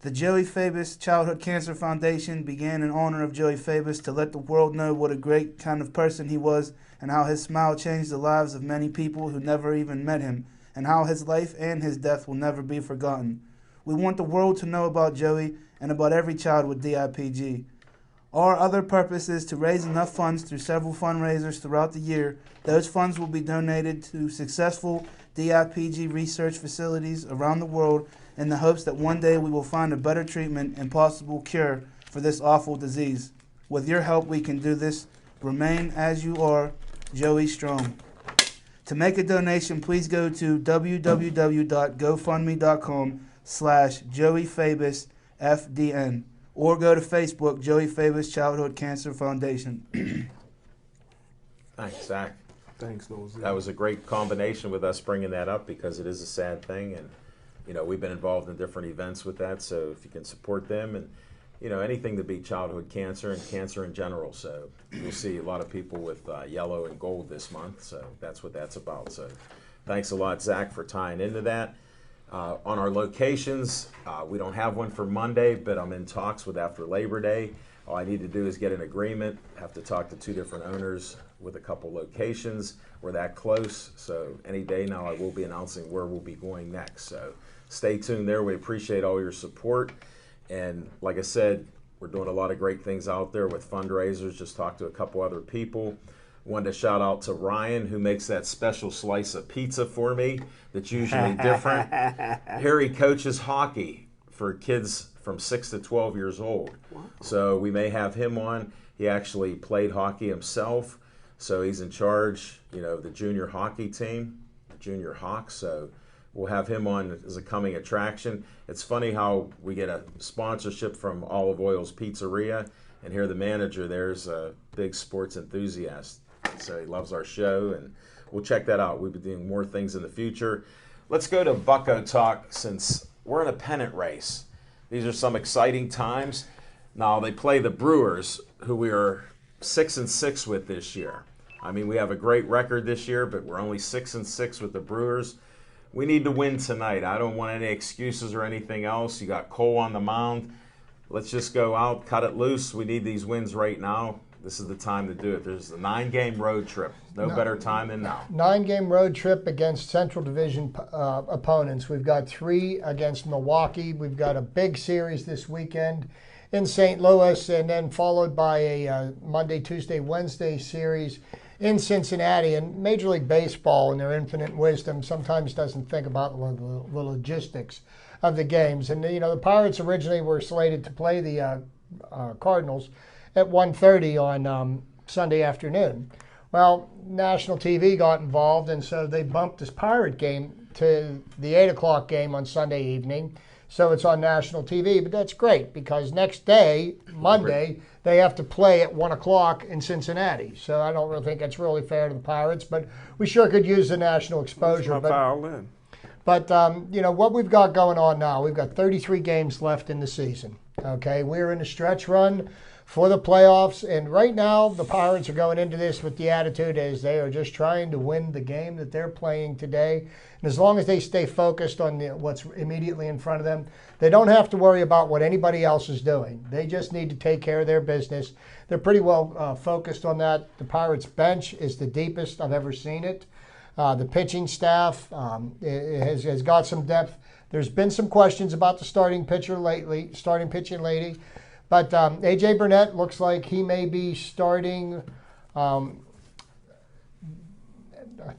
The Joey Fabus Childhood Cancer Foundation began in honor of Joey Fabus to let the world know what a great kind of person he was and how his smile changed the lives of many people who never even met him, and how his life and his death will never be forgotten. We want the world to know about Joey and about every child with DIPG. Our other purpose is to raise enough funds through several fundraisers throughout the year. Those funds will be donated to successful DIPG research facilities around the world in the hopes that one day we will find a better treatment and possible cure for this awful disease. With your help, we can do this. Remain as you are, Joey Strong. To make a donation, please go to www.gofundme.com/JoeyFabusFDN or go to Facebook, Joey Fabus Childhood Cancer Foundation. Thanks, Zach. Thanks, Louis. That was a great combination with us bringing that up because it is a sad thing, and we've been involved in different events with that. So if you can support them, and anything to beat childhood cancer and cancer in general. So you'll see a lot of people with yellow and gold this month. So that's what that's about. So thanks a lot, Zach, for tying into that. On our locations, we don't have one for Monday, but I'm in talks with after Labor Day. All I need to do is get an agreement. Have to talk to 2 different owners with a couple locations. We're that close, so any day now I will be announcing where we'll be going next. So stay tuned there. We appreciate all your support. And like I said, we're doing a lot of great things out there with fundraisers. Just talked to a couple other people. Wanted to shout out to Ryan, who makes that special slice of pizza for me that's usually different. Here he coaches hockey for kids from 6 to 12 years old. Wow. So we may have him on. He actually played hockey himself, so he's in charge, of the junior hockey team, the Junior Hawks. So we'll have him on as a coming attraction. It's funny how we get a sponsorship from Olive Oil's Pizzeria, and here the manager there's a big sports enthusiast. So he loves our show, and we'll check that out. We'll be doing more things in the future. Let's go to Bucko Talk since we're in a pennant race. These are some exciting times. Now they play the Brewers, who we are 6-6 with this year. I mean, we have a great record this year, but we're only 6-6 with the Brewers. We need to win tonight. I don't want any excuses or anything else. You got Cole on the mound. Let's just go out, cut it loose. We need these wins right now. This is the time to do it. There's a 9-game road trip. No better time than now. 9-game road trip against Central Division opponents. We've got 3 against Milwaukee. We've got a big series this weekend in St. Louis, and then followed by a Monday, Tuesday, Wednesday series in Cincinnati. And Major League Baseball, in their infinite wisdom, sometimes doesn't think about the logistics of the games. And, the Pirates originally were slated to play the Cardinals at 1:30 on Sunday afternoon. Well, national TV got involved, and so they bumped this Pirate game to the 8 o'clock game on Sunday evening. So it's on national TV, but that's great because next day, Monday, they have to play at 1 o'clock in Cincinnati. So I don't really think that's really fair to the Pirates, but we sure could use the national exposure. But what we've got going on now, we've got 33 games left in the season. Okay, we're in a stretch run for the playoffs, and right now the Pirates are going into this with the attitude as they are just trying to win the game that they're playing today. And as long as they stay focused on what's immediately in front of them, they don't have to worry about what anybody else is doing. They just need to take care of their business. They're pretty well focused on that. The Pirates bench is the deepest I've ever seen it. The pitching staff has got some depth. There's been some questions about the starting pitching lately. But A.J. Burnett looks like he may be starting, I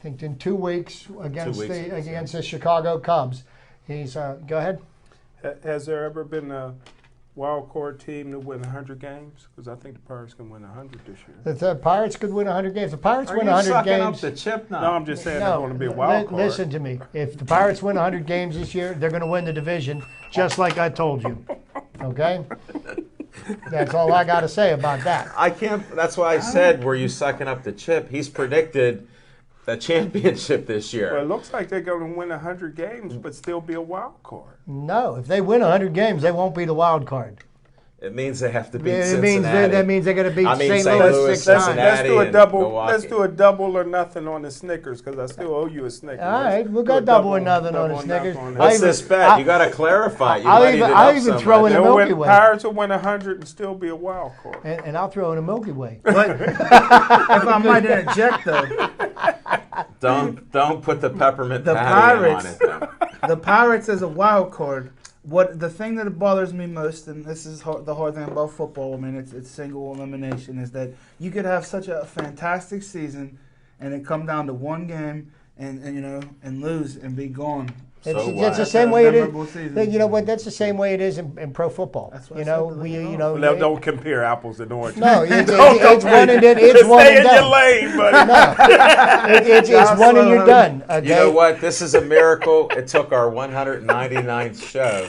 think, in 2 weeks against the Chicago Cubs. He's go ahead. Has there ever been a wild card team to win 100 games? Because I think the Pirates can win 100 this year. The Pirates could win 100 games. The Pirates win 100 games. Are you sucking up the chip now? No, I'm just saying they're going to be a wild card. Listen to me. If the Pirates win 100 games this year, they're going to win the division, just like I told you. Okay? That's all I got to say about that. I can't. That's why I said, were you sucking up the chip? He's predicted the championship this year. Well, it looks like they're going to win 100 games, but still be a wild card. No, if they win 100 games, they won't be the wild card. It means they have to beat It Cincinnati. means that means they're going to beat I mean, St. St. Louis Louis, 6 times. Cincinnati, Let's do a double or nothing on the Snickers because I still owe you a Snickers. All right, we'll go double or nothing on the Snickers. What's this bet? You got to clarify. You I'll even throw in a Milky Way. Pirates will win 100 and still be a wild card. And I'll throw in a Milky Way. But if I might interject, though, Don't put the peppermint the patty on Pirates, it, though. the Pirates as a wild card. What the thing that bothers me most, and this is the hard thing about football. I mean, it's single elimination. Is that you could have such a fantastic season, and it come down to one game, and lose and be gone. It's the same way it is. Season. You know what? That's the same way it is in pro football. That's what Don't compare apples and oranges. No, it's one and done. It's one Stay and in your done. lane, buddy. No, it's one and you're done. Okay? You know what? This is a miracle. It took our 199th show.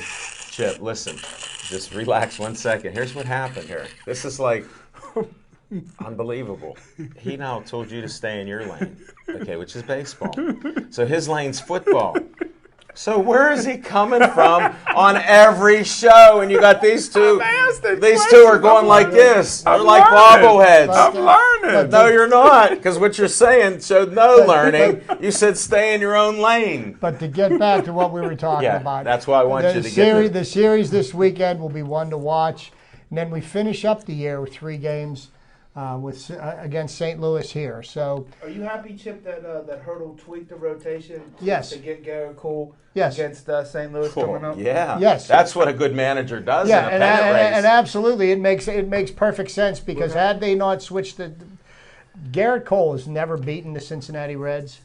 Chip, listen. Just relax 1 second. Here's what happened here. This is like unbelievable. He now told you to stay in your lane, okay, which is baseball. So his lane's football. So where is he coming from on every show? And you got these two. These two are going like this. They're like bobbleheads. I'm learning. No, you're not, because what you're saying showed no learning. You said stay in your own lane. But to get back to what we were talking about, that's why I want you to get the series this weekend will be one to watch, and then we finish up the year with 3 games against St. Louis here. So, are you happy, Chip, that Hurdle tweaked the rotation? Yes. To get Garrett Cole. Yes. Against St. Louis coming up. Yeah. Yes. That's what a good manager does in a pennant race. And absolutely, it makes perfect sense because had they not switched Garrett Cole has never beaten the Cincinnati Reds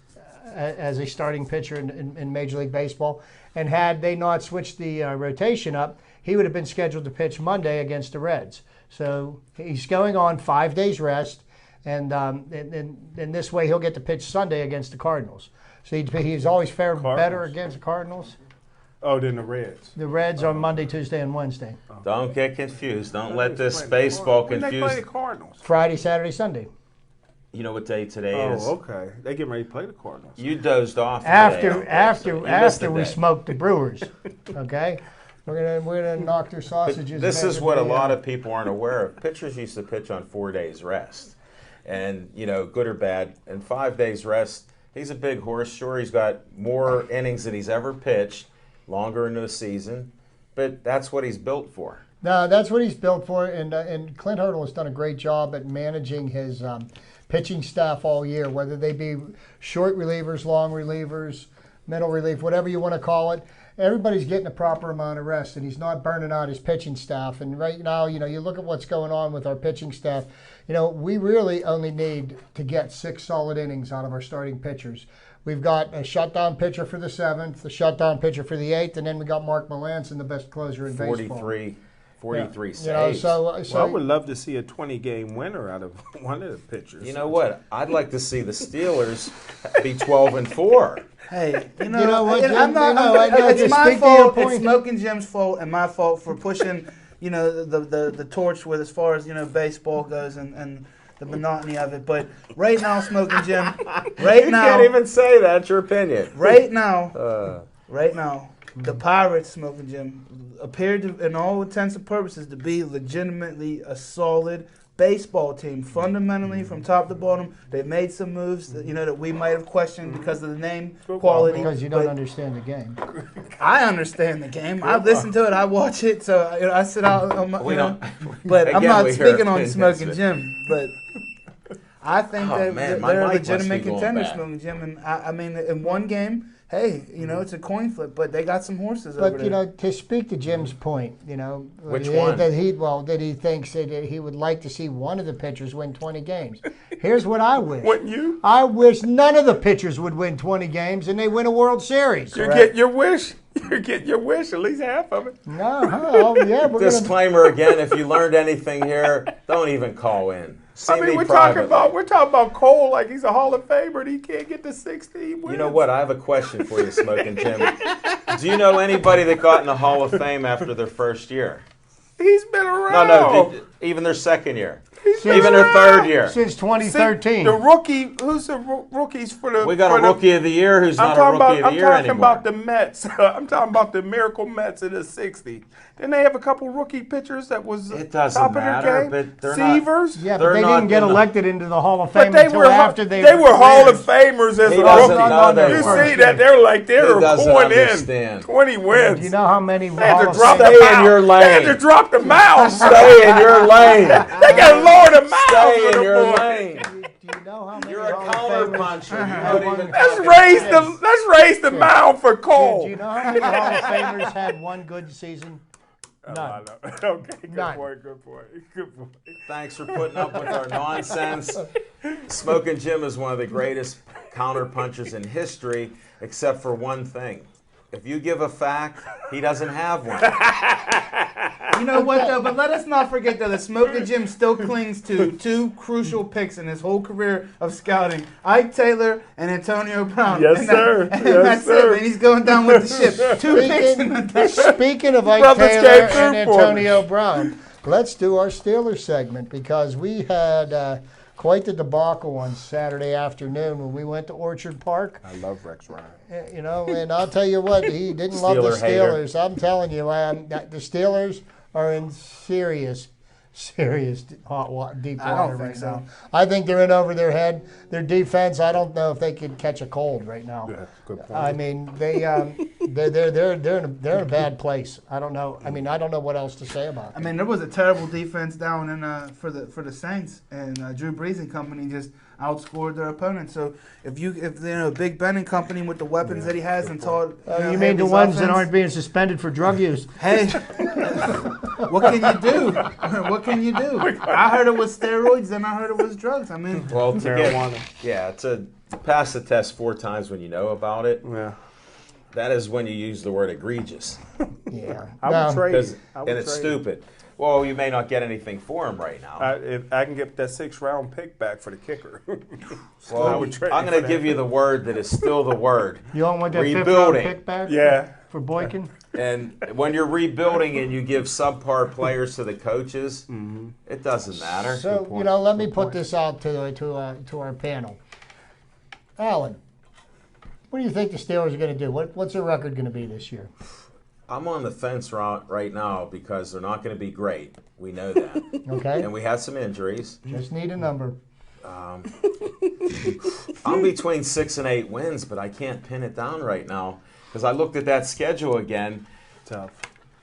as a starting pitcher in Major League Baseball, and had they not switched the rotation up, he would have been scheduled to pitch Monday against the Reds. So he's going on 5 days rest, and this way he'll get to pitch Sunday against the Cardinals. So he's always fared better against the Cardinals. Oh, than the Reds. The Reds are Monday, Tuesday, and Wednesday. Don't get confused. Don't let this baseball When they play confuse. the Cardinals. Friday, Saturday, Sunday. You know what day today is? Oh, okay. They getting ready to play the Cardinals. You dozed off After we day. smoked the Brewers, okay. We're gonna knock their sausages. This is what a lot of people aren't aware of. Pitchers used to pitch on 4 days rest, and good or bad, and 5 days rest. He's a big horse. Sure, he's got more innings than he's ever pitched, longer into a season, but that's what he's built for. No, that's what he's built for, and Clint Hurdle has done a great job at managing his pitching staff all year, whether they be short relievers, long relievers, middle relief, whatever you want to call it. Everybody's getting a proper amount of rest, and he's not burning out his pitching staff. And right now, you look at what's going on with our pitching staff. We really only need to get 6 solid innings out of our starting pitchers. We've got a shutdown pitcher for the 7th, a shutdown pitcher for the 8th, and then we got Mark Melanson, the best closer in baseball. 43 saves. So I would love to see a 20-game winner out of one of the pitchers. You know what? I'd like to see the Steelers be 12-4. Hey, you know what? I'm not. It's my fault. It's Smoking Jim's fault and my fault for pushing, the torch with as far as baseball goes and the monotony of it. But right now, Smoking Jim, You can't even say that. It's your opinion. Right now, the Pirates, Smoking Jim, appeared to, in all intents and purposes, to be legitimately a solid baseball team. Fundamentally, from top to bottom, they made some moves that we might have questioned because of the name quality. Because you don't understand the game. I understand the game. I listen to it. I watch it. So I sit out on my. But Again, I'm not we hear speaking on opinions, Smoking Jim. But I think they're a mic must legitimate be going contender, bad. Smoking Jim. And I mean, in one game, hey, it's a coin flip, but they got some horses over there. But to speak to Jim's point, Which one? That he thinks that he would like to see one of the pitchers win 20 games. Here's what I wish. Wouldn't you? I wish none of the pitchers would win 20 games and they win a World Series. You get your wish. You get your wish, at least half of it. No, yeah. Disclaimer again: if you learned anything here, don't even call in. We're talking about Cole like he's a Hall of Famer and he can't get to 60 wins. You know what? I have a question for you, Smoking Jim. Do you know anybody that got in the Hall of Fame after their first year? He's been around. No, even their second year. Even her third year. Since 2013. The rookie, who's the rookies for the? We got a rookie of the year who's not a rookie of the year anymore. I'm talking about the Mets. I'm talking about the Miracle Mets in the '60s. Didn't they have a couple rookie pitchers that was It doesn't top of matter, their game? but they're Seavers? Yeah, They're but they not didn't get gonna- elected into the Hall of Fame But they until were after they were Hall of Famers as He a doesn't rookie. know they You were. see that they're He doesn't going understand. in 20 wins. Do you know how many They had Hall to of drop Fame- the Stay in mound. your lane. They had to drop the mound. Stay in your lane. They got to lower the mound. Stay for in the your boy. lane. Do you know how many You're a Hall of collar Famers- puncher. You don't even Let's raise the mound for Cole. Do you know how many Hall of Famers had one good season? None. Okay, good None. point. Good point. Thanks for putting up with our nonsense. Smoking Jim is one of the greatest counter punchers in history, except for one thing. If you give a fact, he doesn't have one. You know what, though? But let us not forget, though, that Smoking Jim still clings to two crucial picks in his whole career of scouting. Ike Taylor and Antonio Brown. Yes, and sir. And Yes, that's sir. it, man. He's going down with the ship. Two picks in the Speaking of Ike Brothers Taylor came and through for Antonio Brown, let's do our Steelers segment because we had quite the debacle on Saturday afternoon when we went to Orchard Park. I love Rex Ryan. You know, and I'll tell you what, he didn't love the Steeler hater. Steelers. I'm telling you, that the Steelers are in serious deep I don't water think right so. now. I think they're in over their head. Their defense, I don't know if they could catch a cold right now. Yeah, good point. I mean, they're in a bad place. I don't know. I mean, I don't know what else to say about I them. mean, there was a terrible defense down in for the Saints, and Drew Brees and company just outscored their opponents. So if Big Ben and company with the weapons that he has and taught, You mean the ones that aren't being suspended for drug use? Hey, what can you do? What can you do? I heard it was steroids, then I heard it was drugs. I mean, Well, to Marijuana. to pass the test 4 times when you know about it, Yeah. that is when you use the word egregious. Yeah. I would trade. 'Cause- I would and it's trade. stupid. Well, you may not get anything for him right now. If I can get that 6th-round pick back for the kicker. I Well, would trade I'm for going to that. give you the word that is still the word. You don't want that fifth round Rebuilding. pick back? Yeah. For Boykin? And when you're rebuilding and you give subpar players to the coaches, it doesn't matter. So, let me put this out to our panel. Alan, what do you think the Steelers are going to do? What's their record going to be this year? I'm on the fence right now because they're not going to be great. We know that. Okay? And we had some injuries. Just need a number. I'm between 6 and 8 wins, but I can't pin it down right now because I looked at that schedule again. Tough.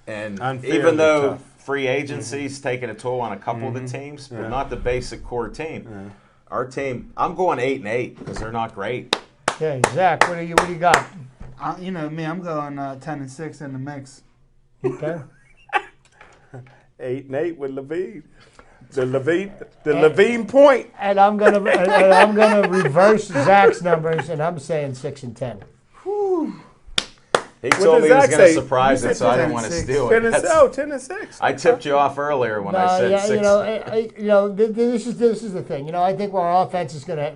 And Unfairly even though tough. free agency's taking a toll on a couple of the teams, but not the basic core team. Our team, I'm going 8 and 8 because they're not great. Okay, Zach, what do you got? you know me, I'm going 10-6 in the mix. Okay. 8-8 with Levine. The Levine point. And I'm gonna reverse Zach's numbers, and I'm saying 6 and 10. He told me he does was Zach going to say? surprise You it, said so I didn't want to 10-6. steal it. 10-6. I tipped you off earlier when I said 6. This is the thing. I think our offense is gonna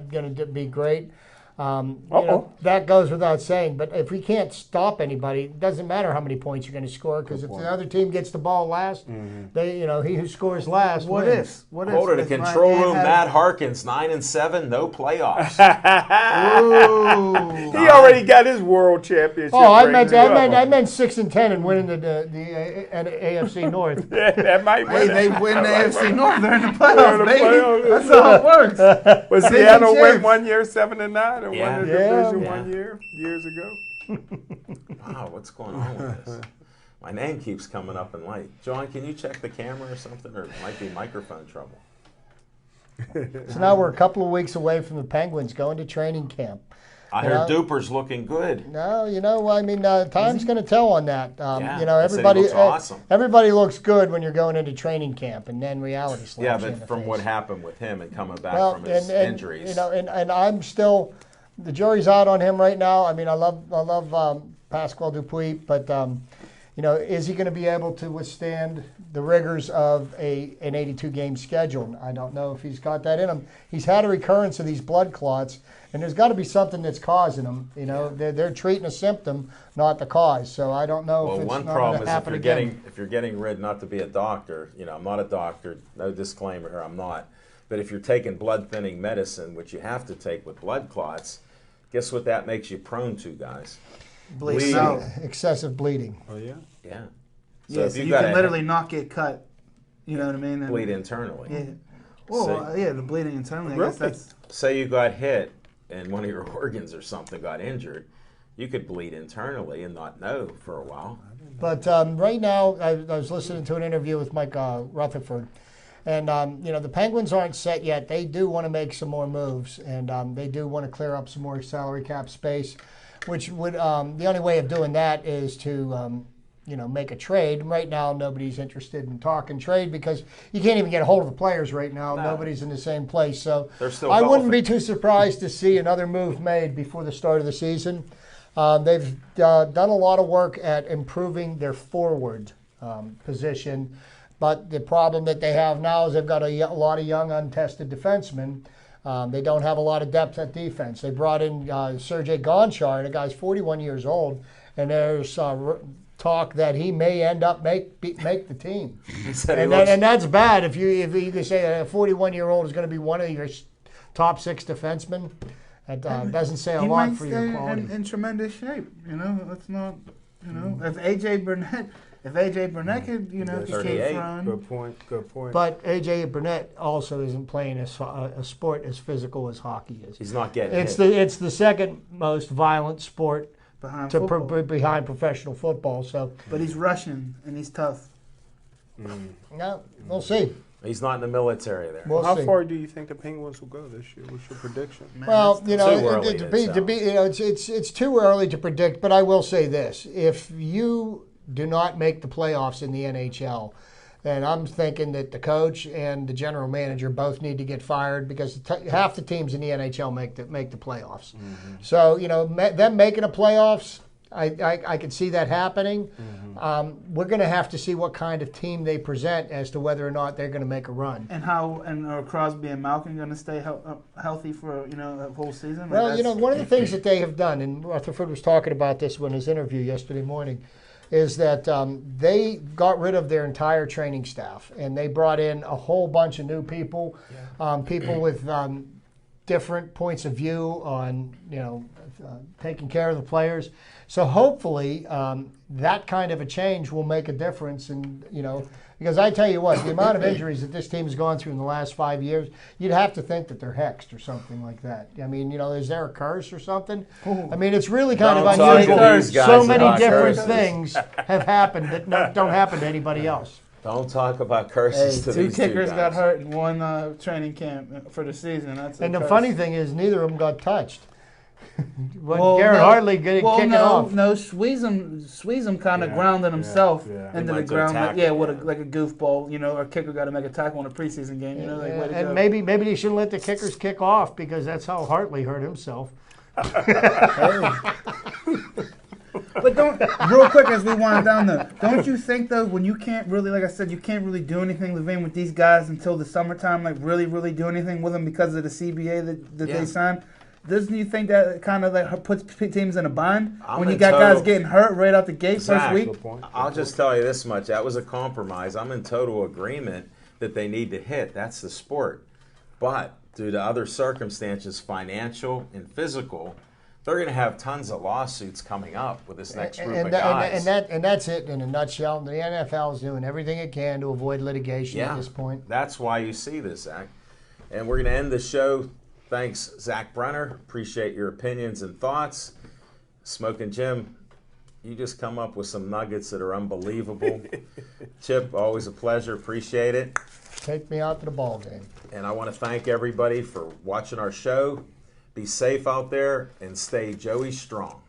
be great. That goes without saying. But if we can't stop anybody, it doesn't matter how many points you're going to score because if the other team gets the ball last, he who scores last What wins. if? Hold it, a if control Ryan room, had- Matt Harkins, 9 and 7, no playoffs. Ooh. He already got his world championship. Oh, I ring. meant 6 and 10 and winning the AFC North. That might Hey, win. they win the AFC North. They're in the They're in playoffs, the baby. playoffs. That's how it works. Was Big Seattle win chance. 1 year 7-9 and Yeah. won the Yeah. division Yeah. 1 year years ago? Wow, what's going on with this? My name keeps coming up in light. John, can you check the camera or something? Or it might be microphone trouble. So now we're a couple of weeks away from the Penguins going to training camp. I heard Duper's looking good. No, time's going to tell on that. Yeah, they said he Everybody looks awesome. everybody looks good when you're going into training camp, and then reality slaps Yeah, you in but the from face. what happened with him and coming back from his injuries. And I'm still, the jury's out on him right now. I mean, I love Pascal Dupuis, but is he going to be able to withstand the rigors of an 82-game schedule? I don't know if he's got that in him. He's had a recurrence of these blood clots, and there's got to be something that's causing them. They're treating a symptom, not the cause. So I don't know if it's not going to happen again. If you're getting rid, not to be a doctor, I'm not a doctor, no disclaimer here, I'm not. But if you're taking blood-thinning medicine, which you have to take with blood clots, guess what that makes you prone to, guys? Bleeding. Excessive bleeding. Oh, yeah? Yeah. So you can literally not get cut. You know what I mean? Bleed internally. Yeah. Well, the bleeding internally. Really? I guess that's. Say you got hit and one of your organs or something got injured, you could bleed internally and not know for a while. But right now, I was listening to an interview with Mike Rutherford. And, the Penguins aren't set yet. They do want to make some more moves, and they do want to clear up some more salary cap space, which would the only way of doing that is to, make a trade. Right now, nobody's interested in talking trade because you can't even get a hold of the players right now. No. Nobody's in the same place. So I wouldn't be too surprised to see another move made before the start of the season. They've done a lot of work at improving their forward position. But the problem that they have now is they've got a lot of young, untested defensemen. They don't have a lot of depth at defense. They brought in Sergei Gonchar, and the guy's 41 years old, and there's talk that he may end up make the team. And that's bad if you can say a 41-year-old is going to be one of your top 6 defensemen. That doesn't say a lot for your quality. In tremendous shape, Let's not, if AJ Burnett could, keep run. Good point. But AJ Burnett also isn't playing a sport as physical as hockey is. He's not getting hit. It's the second most violent sport behind professional football. So, but he's Russian and he's tough. No, we'll see. He's not in the military there. We'll How see. far do you think the Penguins will go this year? What's your prediction? Well, it's it's too early to predict. But I will say this: if you do not make the playoffs in the NHL, then I'm thinking that the coach and the general manager both need to get fired because half the teams in the NHL make the playoffs. Mm-hmm. So them making the playoffs, I could see that happening. Mm-hmm. We're going to have to see what kind of team they present as to whether or not they're going to make a run. And are Crosby and Malkin going to stay healthy for a whole season? Well, one of the things that they have done, and Rutherford was talking about this in his interview yesterday morning, is that they got rid of their entire training staff and they brought in a whole bunch of new people, people with different points of view on taking care of the players. So hopefully that kind of a change will make a difference. And because I tell you what, the amount of injuries that this team has gone through in the last 5 years, you'd have to think that they're hexed or something like that. I mean, is there a curse or something? I mean, it's really kind of unusual. So many different things have happened that don't happen to anybody else. Don't talk about curses to these 2 kickers guys. got hurt in one training camp for the season. The funny thing is, neither of them got touched. Garrett Hartley kicking off. No, Sweezum kind of grounded himself into the ground, like a goofball. A kicker got to make a tackle in a preseason game. And maybe they shouldn't let the kickers kick off because that's how Hartley hurt himself. But real quick as we wind down though, don't you think though when you can't really, like I said, you can't really do anything, Levine, with these guys until the summertime, like really do anything with them because of the CBA that they signed? Doesn't you think that kind of like puts teams in a bind when you got guys getting hurt right out the gate first week? I'll just tell you this much. That was a compromise. I'm in total agreement that they need to hit. That's the sport. But due to other circumstances, financial and physical, they're going to have tons of lawsuits coming up with this next group of guys. And that's it in a nutshell. The NFL is doing everything it can to avoid litigation at this point. That's why you see this, Zach. And we're going to end the show. Thanks, Zach Brenner. Appreciate your opinions and thoughts. Smoking Jim, you just come up with some nuggets that are unbelievable. Chip, always a pleasure. Appreciate it. Take me out to the ball game. And I want to thank everybody for watching our show. Be safe out there and stay Joey strong.